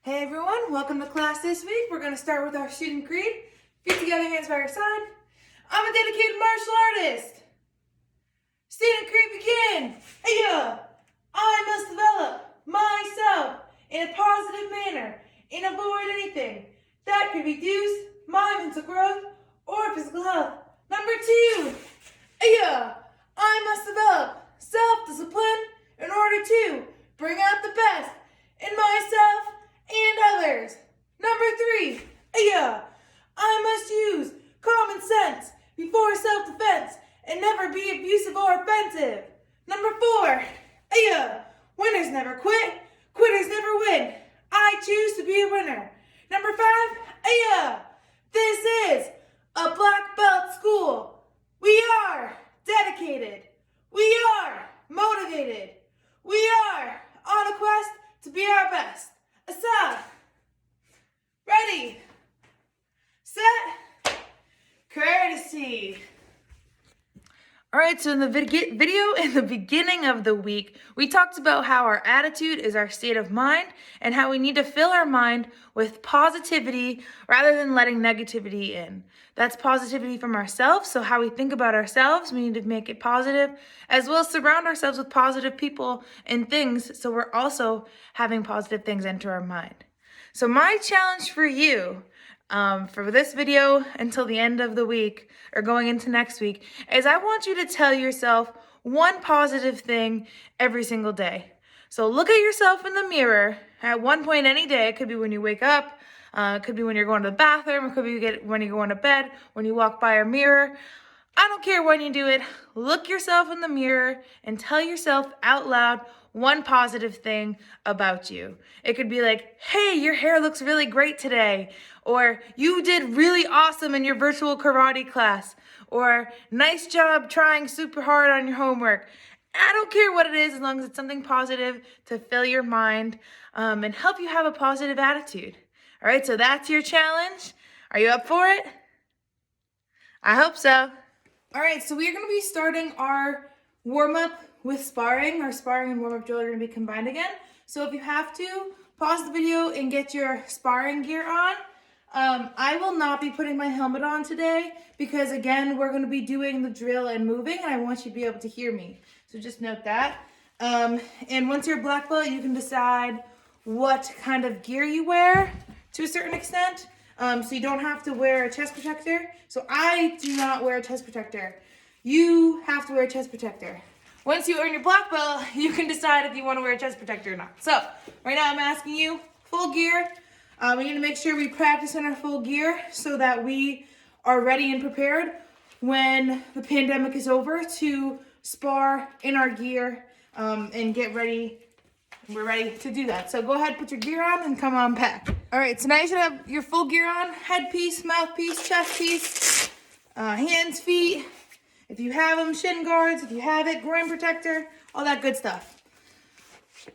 Hey everyone, welcome to class this week. We're going to start with our student creed. Feet together, hands by your side. I'm a dedicated martial artist. Student creed begin. Hey, I must develop myself in a positive manner and avoid anything that could reduce my mental growth or physical health. Number 2. I must develop self-discipline in order to bring out the best in myself and others. Number 3, I must use common sense before self-defense and never be abusive or offensive. Number 4, winners never quit, quitters never win. I choose to be a winner. Number 5, this is a black belt school. We are dedicated. We are motivated. We are on a quest to be our best. Aside, ready, set, courtesy. All right, so in the video in the beginning of the week, we talked about how our attitude is our state of mind and how we need to fill our mind with positivity rather than letting negativity in. That's positivity from ourselves, so how we think about ourselves, we need to make it positive, as well as surround ourselves with positive people and things, so we're also having positive things enter our mind. So my challenge for you for this video until the end of the week or going into next week is I want you to tell yourself one positive thing every single day. So look at yourself in the mirror at one point any day. It could be when you wake up, it could be when you're going to the bathroom, it could be when you're going to bed, when you walk by a mirror. I don't care when you do it. Look yourself in the mirror and tell yourself out loud one positive thing about you. It could be like, hey, your hair looks really great today. Or you did really awesome in your virtual karate class. Or nice job trying super hard on your homework. I don't care what it is as long as it's something positive to fill your mind and help you have a positive attitude. All right, so that's your challenge. Are you up for it? I hope so. All right, so we're going to be starting our warm-up with sparring. Our sparring and warm-up drill are going to be combined again. So if you have to, pause the video and get your sparring gear on. I will not be putting my helmet on today because, again, we're going to be doing the drill and moving, and I want you to be able to hear me. So just note that. And once you're a black belt, you can decide what kind of gear you wear to a certain extent. So you don't have to wear a chest protector. So I do not wear a chest protector. You have to wear a chest protector. Once you earn your black belt, you can decide if you want to wear a chest protector or not. So right now I'm asking you, full gear. We need to make sure we practice in our full gear so that we are ready and prepared when the pandemic is over to spar in our gear and get ready. We're ready to do that. So go ahead, put your gear on and come on back. All right, so now you should have your full gear on. Headpiece, mouthpiece, chest piece, hands, feet. If you have them, shin guards. If you have it, groin protector, all that good stuff.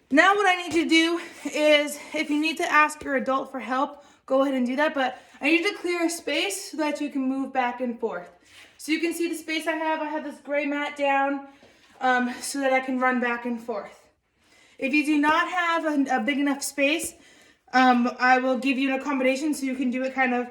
Now what I need you to do is, if you need to ask your adult for help, go ahead and do that. But I need you to clear a space so that you can move back and forth. So you can see the space I have. I have this gray mat down so that I can run back and forth. If you do not have a big enough space, I will give you an accommodation so you can do it kind of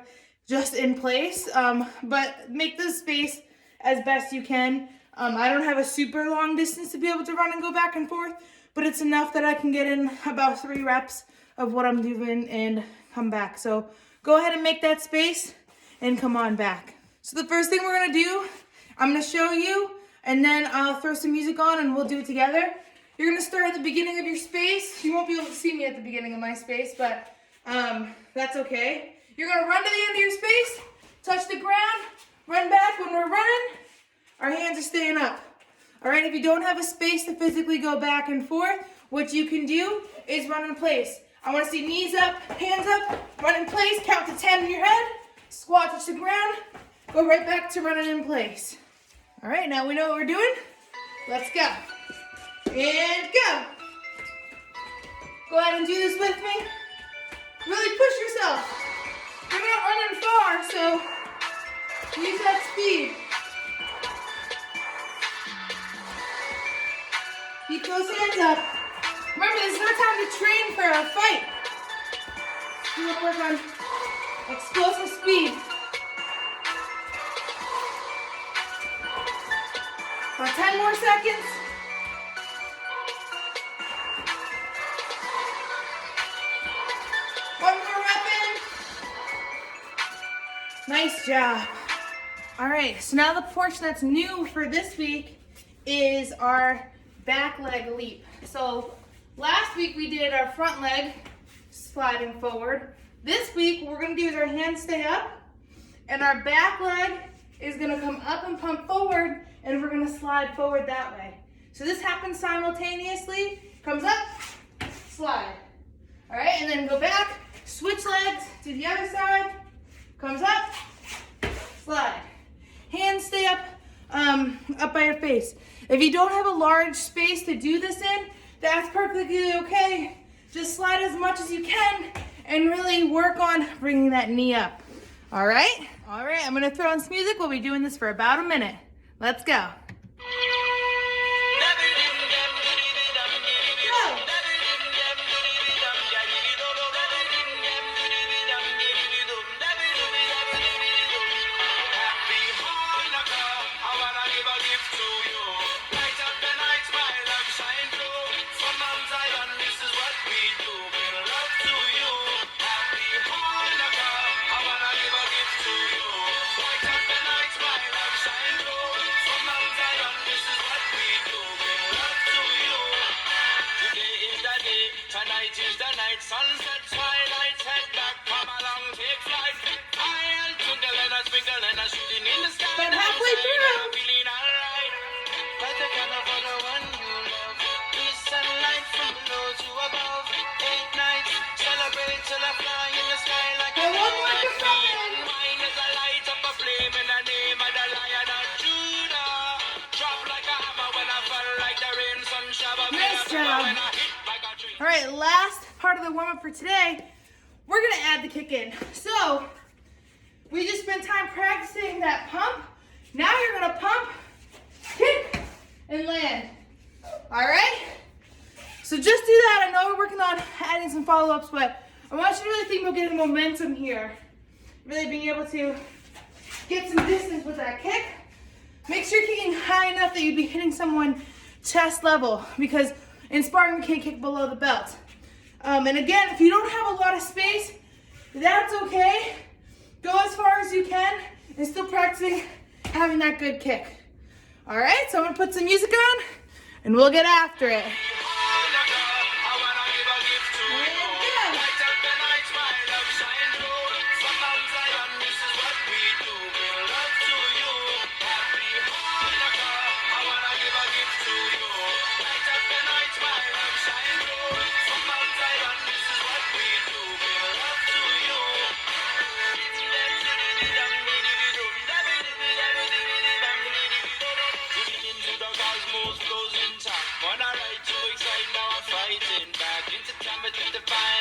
just in place. But make the space as best you can. I don't have a super long distance to be able to run and go back and forth, but it's enough that I can get in about 3 reps of what I'm doing and come back. So go ahead and make that space and come on back. So the first thing we're gonna do, I'm gonna show you, and then I'll throw some music on and we'll do it together. You're gonna start at the beginning of your space. You won't be able to see me at the beginning of my space, but that's okay. You're gonna run to the end of your space, touch the ground, run back. When we're running, our hands are staying up. All right, if you don't have a space to physically go back and forth, what you can do is run in place. I wanna see knees up, hands up, run in place, count to 10 in your head, squat, touch the ground, go right back to running in place. All right, now we know what we're doing. Let's go. And go. Go ahead and do this with me. Really push yourself. You're not running far, so use that speed. Keep those hands up. Remember, this is our time to train for a fight. We want to work on explosive speed. About 10 more seconds. One more rep in. Nice job. All right, so now the portion that's new for this week is our back leg leap. So last week we did our front leg sliding forward. This week what we're gonna do is our hands stay up and our back leg is gonna come up and pump forward and we're gonna slide forward that way. So this happens simultaneously, comes up, slide. All right, and then go back, switch legs to the other side, comes up, slide. Hands stay up, up by your face. If you don't have a large space to do this in, that's perfectly okay. Just slide as much as you can and really work on bringing that knee up. All right? All right, I'm gonna throw in some music. We'll be doing this for about a minute. Let's go. Sunset, twilight, head back, come along, take flight. I'll twinkle and a twinkle and a shooting in the sky. But halfway through. Feeling alright. Like the kind of other one you love. East sunlight from below to above. 8 nights, celebrate till I fly in the sky like a bee. Mine is a light up a flame in the name of the Lion of Judah. Drop like a hammer when I fall like the rain, sun shower. Nice job. When I hit like a tree. All right, last part of the warm-up for today, we're gonna add the kick in. So, we just spent time practicing that pump. Now you're gonna pump, kick, and land. All right? So just do that. I know we're working on adding some follow-ups, but I want you to really think about getting momentum here. Really being able to get some distance with that kick. Make sure you're kicking high enough that you'd be hitting someone chest level, because in sparring, you can't kick below the belt. And again, if you don't have a lot of space, that's okay. Go as far as you can and still practicing having that good kick. All right, so I'm gonna put some music on and we'll get after it.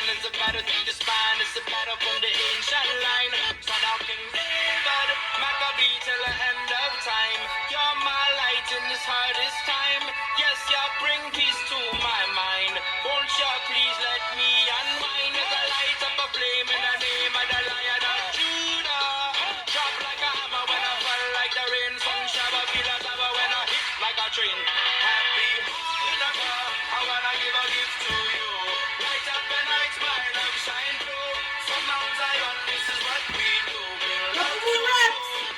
It's a battle through the spine, it's a battle from the ancient line. So now King David, MAK till the end of time. You're my light in this hardest time. Yes, you bring peace to my mind. Won't you please let me unwind? As I light up a flame in the name of the Lion of Judah. Drop like a hammer when I fall like the rain. Sun shower, feel a shower when I hit like a train. Happy Hanukkah, I wanna give a gift to you. Light up the night, my love shine through. From Mount Zion, this is what we do. We'll love to you.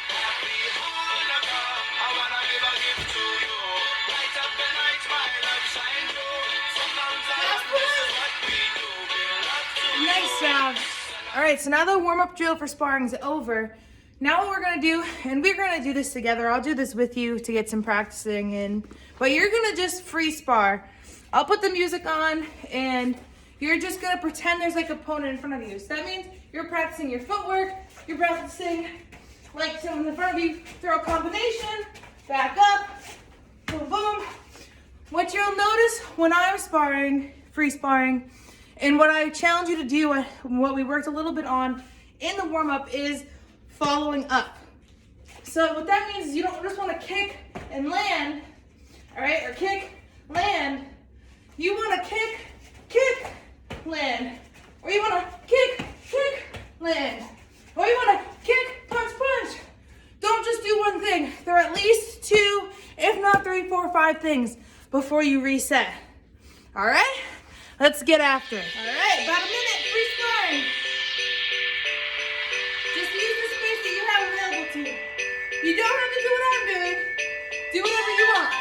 Happy Hanukkah, I wanna give a gift to you. Light up the night, my love shine through. From Mount Zion, this is what we do. We'll love to you. Nice job. All right, so now the warm-up drill for sparring is over. Now what we're gonna do, and we're gonna do this together. I'll do this with you to get some practicing in, but you're gonna just free spar. I'll put the music on and you're just gonna pretend there's like an opponent in front of you. So that means you're practicing your footwork, you're practicing like someone in front of you, throw a combination, back up, boom, boom. What you'll notice when I'm sparring, free sparring, and what I challenge you to do, what we worked a little bit on in the warm-up, is following up. So what that means is you don't just want to kick and land, all right, or kick, land. You want to kick, land, or you want to kick, land. Or you want to kick, punch, punch. Don't just do one thing. There are at least 2, if not 3, 4, 5 things before you reset. All right? Let's get after it. All right, about a minute, free sparring. Just use the space that you have available to you. You don't have to do what I'm doing. Do whatever you want.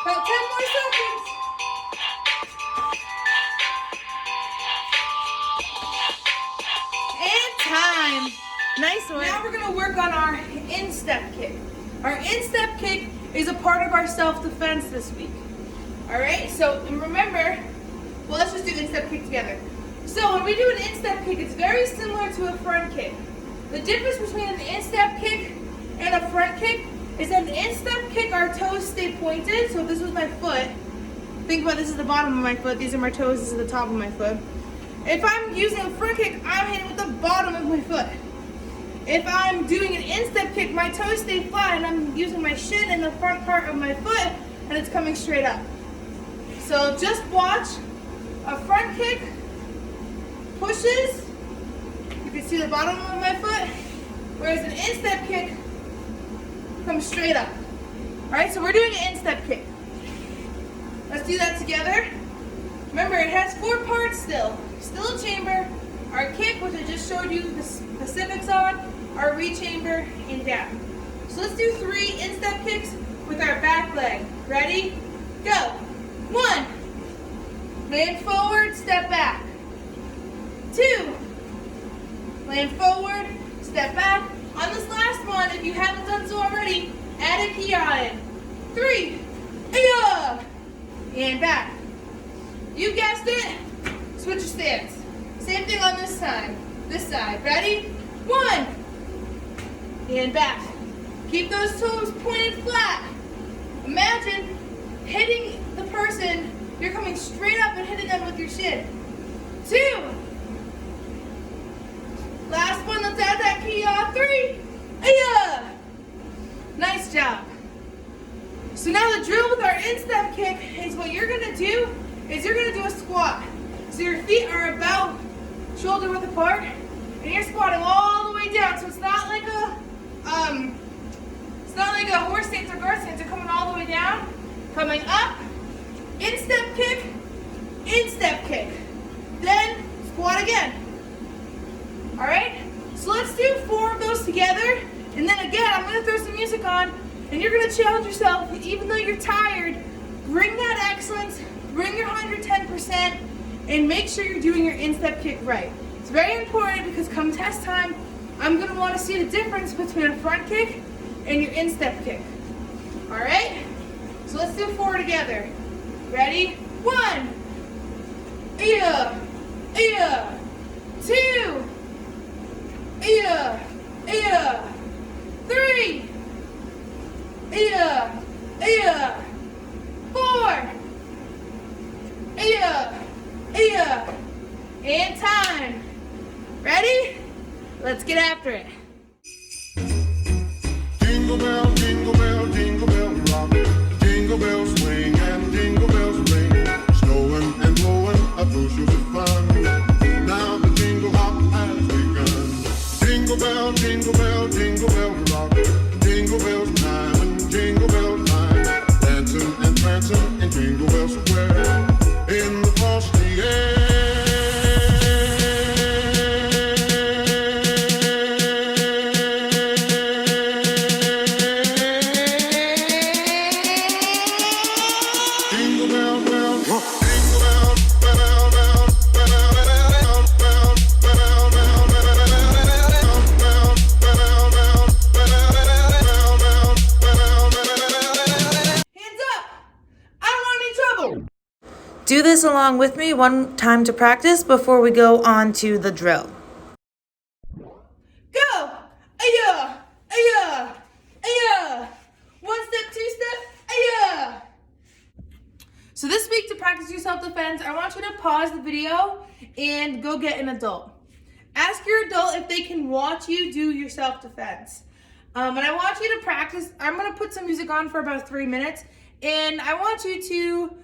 About 10 more seconds. And time. Nice one. Now we're going to work on our instep kick. Our instep kick is a part of our self-defense this week. All right, so remember, well, let's just do instep kick together. So when we do an instep kick, it's very similar to a front kick. The difference between an instep kick and a front kick is that an instep kick, our toes stay pointed. So if this was my foot, think about this is the bottom of my foot, these are my toes, this is the top of my foot. If I'm using a front kick, I'm hitting with the bottom of my foot. If I'm doing an instep kick, my toes stay flat and I'm using my shin in the front part of my foot and it's coming straight up. So just watch. A front kick pushes, you can see the bottom of my foot, whereas an instep kick comes straight up. All right, so we're doing an instep kick. Let's do that together. Remember, it has 4 parts still. Still a chamber, our kick, which I just showed you the specifics on, our re-chamber, and down. So let's do 3 instep kicks with our back leg. Ready? Go. 1. Land forward, step back. 2. Land forward, step back. On this last one, if you haven't done so already, add a key on it. 3. And back. You guessed it. Switch your stance. Same thing on this side. This side. Ready? 1. And back. Keep those toes pointed flat. Imagine hitting the person. You're coming straight up and hitting them with your shin. 2. Last one. Let's add that key on. 3. Nice job. So now the drill with our instep kick is what you're going to do is you're going to do a squat. So your feet are about shoulder width apart and you're squatting all the way down. So it's not like a horse stance or guard stance. You're coming all the way down, coming up, instep kick, then squat again. All right? So let's do 4 of those together. And then again, I'm going to throw some music on. And you're going to challenge yourself, even though you're tired, bring that excellence, bring your 110%, and make sure you're doing your instep kick right. It's very important because come test time, I'm going to want to see the difference between a front kick and your instep kick. All right? So let's do 4 together. Ready? 1. 2. 3. 4. And time. Ready? Let's get after it. Jingle bell, jingle bell, jingle bell rock. Jingle bells swing and jingle bells ring. Snowing and blowing up those shoes of fun. Now the jingle hop has begun. Jingle bell, jingle bell, jingle bell rock. Jingle bells time and jingle bell time. Dancing and prancing in Jingle Bell Square. In the frosty air. Do this along with me one time to practice before we go on to the drill. Go! Aya! Aya! Aya! One step, two step, aya! So this week to practice your self-defense, I want you to pause the video and go get an adult. Ask your adult if they can watch you do your self-defense. And I want you to practice. I'm going to put some music on for about 3 minutes, and I want you to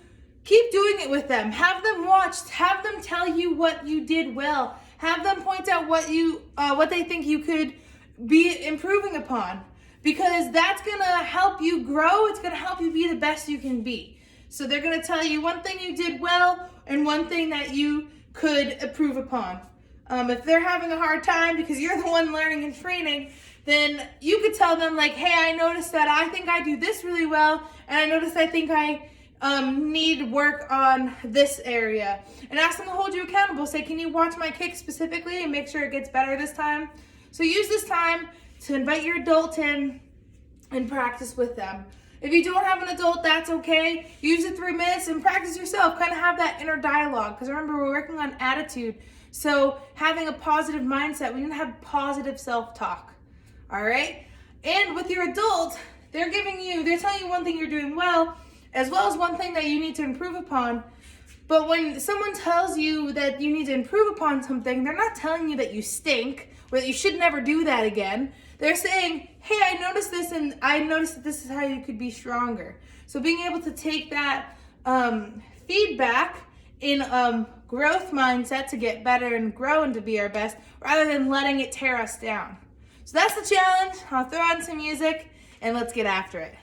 keep doing it with them. Have them watch. Have them tell you what you did well. Have them point out what they think you could be improving upon, because that's going to help you grow. It's going to help you be the best you can be. So they're going to tell you one thing you did well and one thing that you could improve upon. If they're having a hard time because you're the one learning and training, then you could tell them like, hey, I noticed that I think I do this really well, and I noticed I think I need work on this area. And ask them to hold you accountable. Say, can you watch my kick specifically and make sure it gets better this time? So use this time to invite your adult in and practice with them. If you don't have an adult, that's okay. Use the 3 minutes and practice yourself. Kind of have that inner dialogue, because remember, we're working on attitude. So having a positive mindset, we need to have positive self-talk. All right? And with your adult, they're telling you one thing you're doing well as one thing that you need to improve upon. But when someone tells you that you need to improve upon something, they're not telling you that you stink or that you should never do that again. They're saying, hey, I noticed this, and I noticed that this is how you could be stronger. So being able to take that feedback in growth mindset to get better and grow and to be our best, rather than letting it tear us down. So that's the challenge. I'll throw on some music and let's get after it.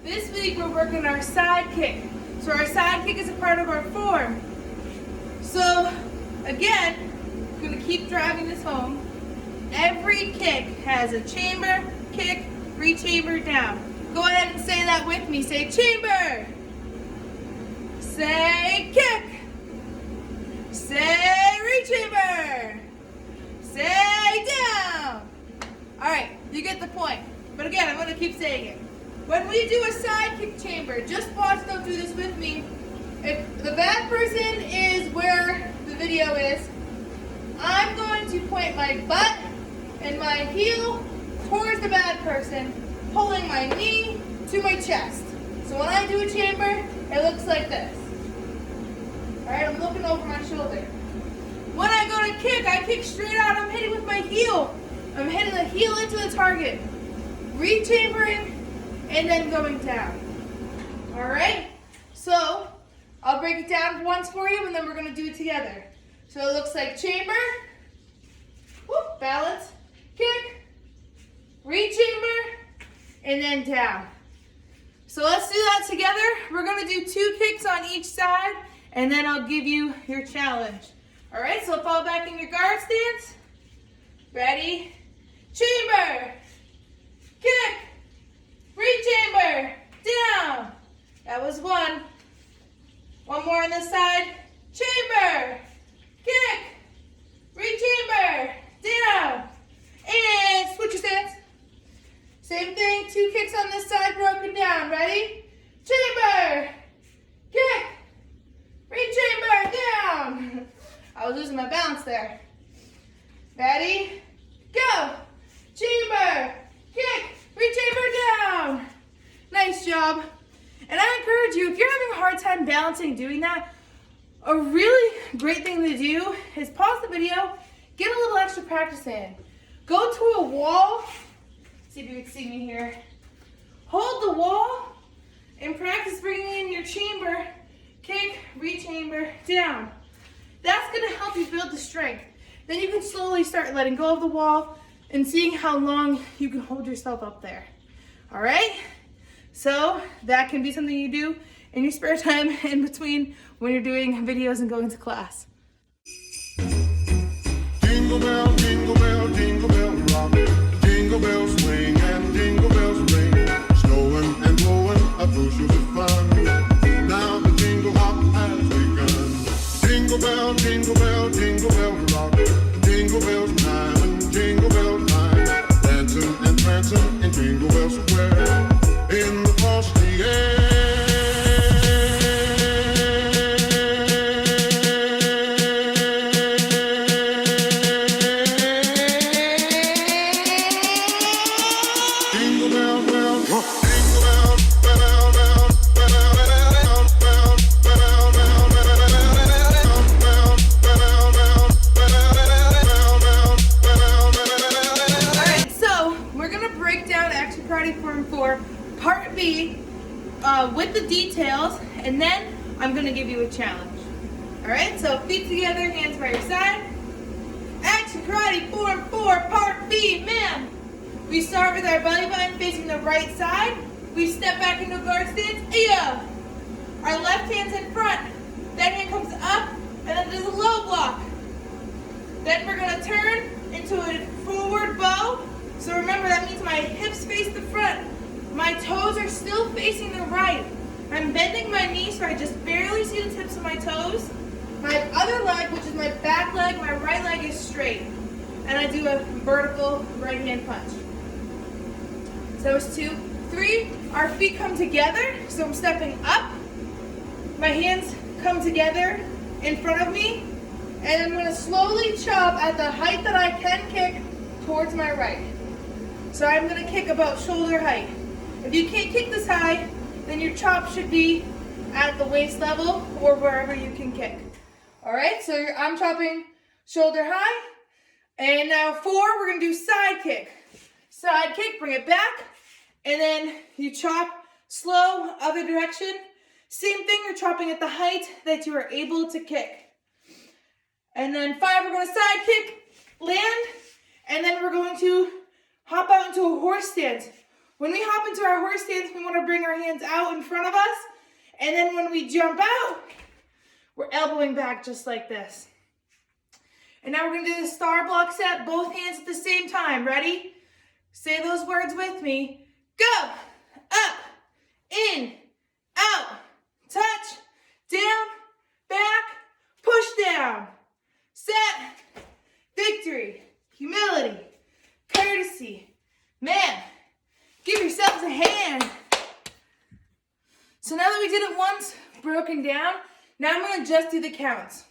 This week we're working our side kick. So our side kick is a part of our form. So again, I'm going to keep driving this home. Every kick has a chamber, kick, re-chamber, down. Go ahead and say that with me. Say chamber. Say kick. Say re-chamber. Say down. All right, you get the point. But again, I'm going to keep saying it. When we do a side kick chamber, just watch, don't do this with me. If the bad person is where the video is I'm going to point my butt and my heel towards the bad person, pulling my knee to my chest. So when I do a chamber, it looks like this. All right, I'm looking over my shoulder. When I go to kick, I kick straight out. I'm hitting with my heel. I'm hitting the heel into the target. Re-chambering and then going down. All right, so I'll break it down once for you and then we're gonna do it together. So it looks like chamber, whoop, balance, kick, re-chamber, and then down. So let's do that together. We're gonna do 2 kicks on each side and then I'll give you your challenge. All right, so fall back in your guard stance. Ready? Chamber, kick, re-chamber, down. That was 1. One more on this side. Chamber, kick, re-chamber, down. And switch your stance. Same thing, 2 kicks on this side, broken down. Ready? Chamber, kick, re-chamber, down. I was losing my balance there. Ready? Go. Chamber, kick, re-chamber, down. Nice job. And I encourage you, if you're having a hard time balancing doing that, a really great thing to do is pause the video, get a little extra practice in. Go to a wall, see if you can see me here. Hold the wall and practice bringing in your chamber, kick, re-chamber, down. That's gonna help you build the strength. Then you can slowly start letting go of the wall and seeing how long you can hold yourself up there. All right? So that can be something you do in your spare time in between when you're doing videos and going to class. Jingle bell, jingle bell, jingle bell rock. Jingle bells swing and jingle bells ring. Snowing and blowing up bushels of fun. Now the jingle hop has begun. Jingle bell, jingle bell, jingle bell rock. Jingle bells time and jingle bell time. Dancing and prancing in Jingle Bell Square. In the frosty air. Jingle bell, bell, jingle bell, bell, bell, bell, bell, bell. All right, so we're gonna break down Action Karate Form 4 Part B with the details, and then I'm gonna give you a challenge. All right, so feet together, hands by your side. Action Karate Form 4 Part B, ma'am. We start with our belly button facing the right side. We step back into a guard stance. Yeah. Our left hand's in front. That hand comes up, and then there's a low block. Then we're gonna turn into a forward bow. So remember, that means my hips face the front. My toes are still facing the right. I'm bending my knees so I just barely see the tips of my toes. My other leg, which is my back leg, my right leg is straight. And I do a vertical right hand punch. So that was 2. 3, our feet come together. So I'm stepping up. My hands come together in front of me. And I'm gonna slowly chop at the height that I can kick towards my right. So I'm gonna kick about shoulder height. If you can't kick this high, then your chop should be at the waist level or wherever you can kick. All right, so I'm chopping shoulder high. And now 4, we're gonna do side kick. Side kick, bring it back. And then you chop slow, other direction. Same thing, you're chopping at the height that you are able to kick. And then 5, we're gonna side kick, land, and then we're going to hop out into a horse stance. When we hop into our horse stance, we want to bring our hands out in front of us. And then when we jump out, we're elbowing back just like this. And now we're going to do the star block set, both hands at the same time. Ready? Say those words with me. Go, up, in, out, touch, down, back, push down, set, victory, humility, courtesy, man. Give yourselves a hand. So now that we did it once, broken down, now I'm gonna just do the counts.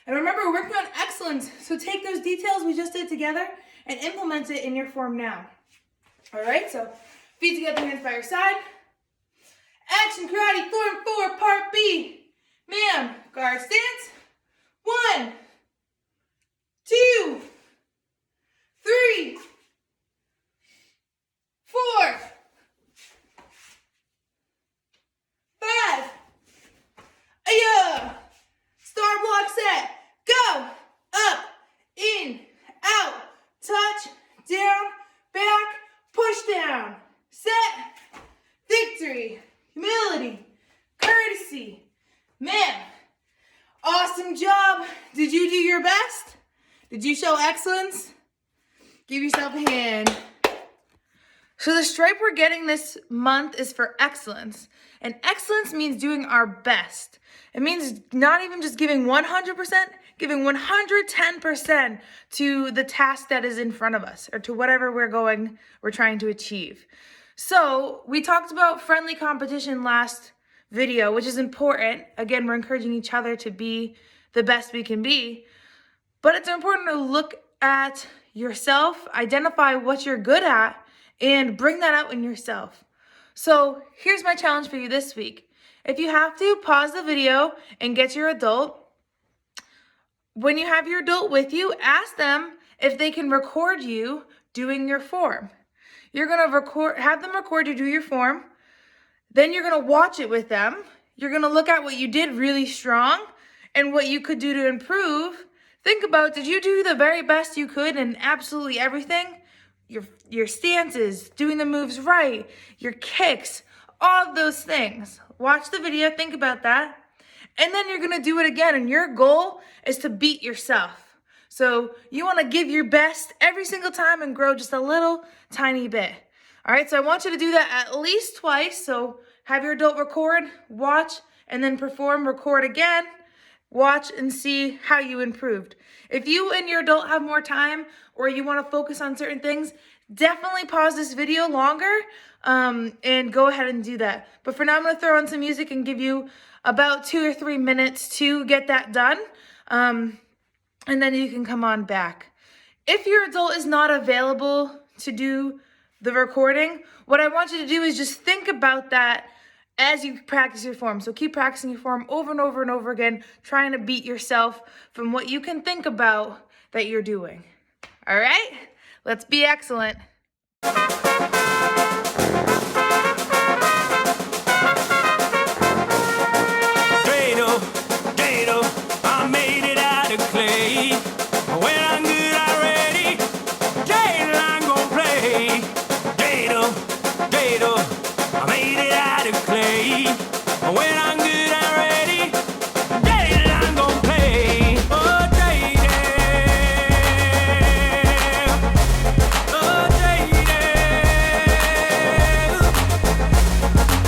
And remember, we're working on excellence. So take those details we just did together and implement it in your form now. All right, so feet together, hands by your side. Action karate, form 4, part B. Ma'am, guard stance. 1, 2, 3, 4, 5. Aya! Star block set. Go! Up, in, out, touch, down, back, push down. Set, victory, humility, courtesy. Man, awesome job. Did you do your best? Did you show excellence? Give yourself a hand. So the stripe we're getting this month is for excellence. And excellence means doing our best. It means not even just giving 100%, giving 110% to the task that is in front of us or to whatever we're trying to achieve. So we talked about friendly competition last video, which is important. Again, we're encouraging each other to be the best we can be. But it's important to look at yourself, identify what you're good at, and bring that out in yourself. So here's my challenge for you this week. If you have to, pause the video and get your adult. When you have your adult with you, ask them if they can record you doing your form. You're gonna have them record you do your form. Then you're gonna watch it with them. You're gonna look at what you did really strong and what you could do to improve. Think about, did you do the very best you could in absolutely everything? Your stances, doing the moves right, your kicks, all of those things. Watch the video, think about that. And then you're gonna do it again. And your goal is to beat yourself. So you wanna give your best every single time and grow just a little tiny bit. All right, so I want you to do that at least twice. So have your adult record, watch, and then perform, record again, watch, and see how you improved. If you and your adult have more time or you want to focus on certain things, definitely pause this video longer and go ahead and do that. But for now, I'm going to throw on some music and give you about 2 or 3 minutes to get that done. And then you can come on back. If your adult is not available to do the recording, what I want you to do is just think about that as you practice your form. So keep practicing your form over and over and over again, trying to beat yourself from what you can think about that you're doing. All right? Let's be excellent. I made it out of clay. When I'm good, I'm ready. Gator, I'm gonna play. Gator, I made it out of clay. When I'm good, I'm ready. Gator, I'm gonna play. Oh, Gator. Oh, Gator.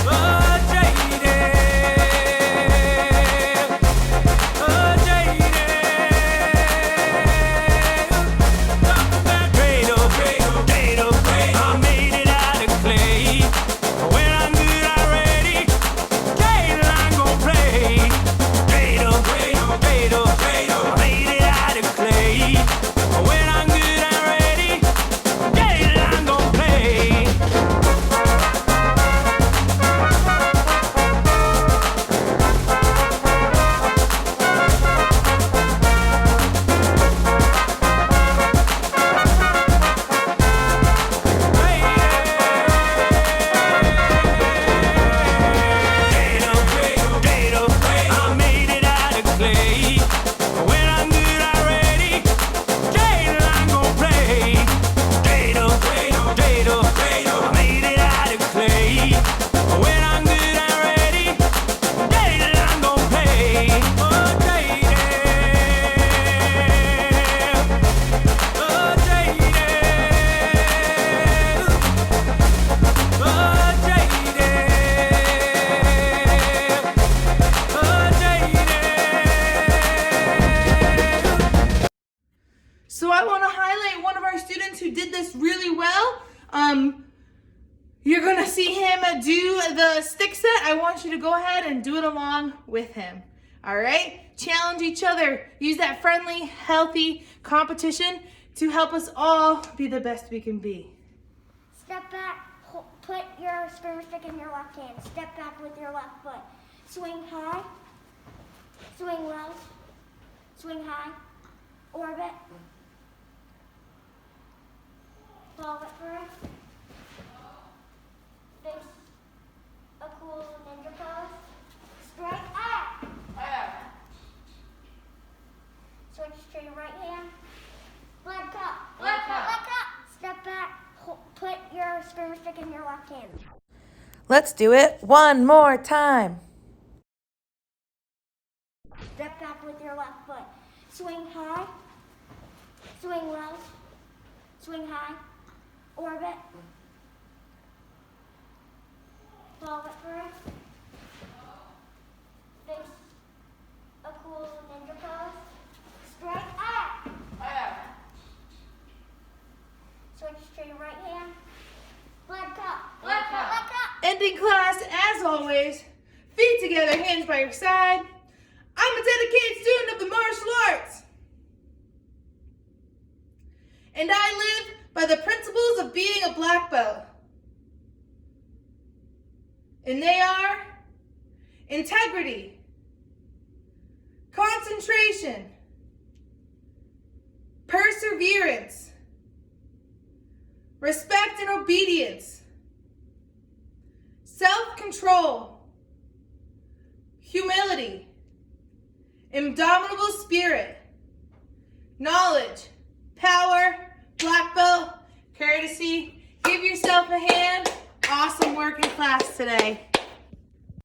Oh, Gator. So I want to highlight one of our students who did this really well. You're going to see him do the stick set. I want you to go ahead and do it along with him. All right? Challenge each other. Use that friendly, healthy competition to help us all be the best we can be. Step back, put your skirmish stick in your left hand. Step back with your left foot. Swing high, swing low, swing high, orbit, follow it through, face a cool ninja pose, strike out, switch to your right hand, blood cup, step back, put your skirmish stick in your left hand. Let's do it one more time. Step back with your left foot. Swing high, swing low, swing high, orbit, follow it through, face a cool ninja pose, strike out, switch to your right hand, blood cup, Ending class, as always, feet together, hands by your side. I'm a dedicated student of the martial arts. And I live by the principles of being a black belt. And they are integrity, concentration, perseverance, respect and obedience, self-control, humility, indomitable spirit, knowledge, power, black belt, courtesy. Give yourself a hand. Awesome work in class today.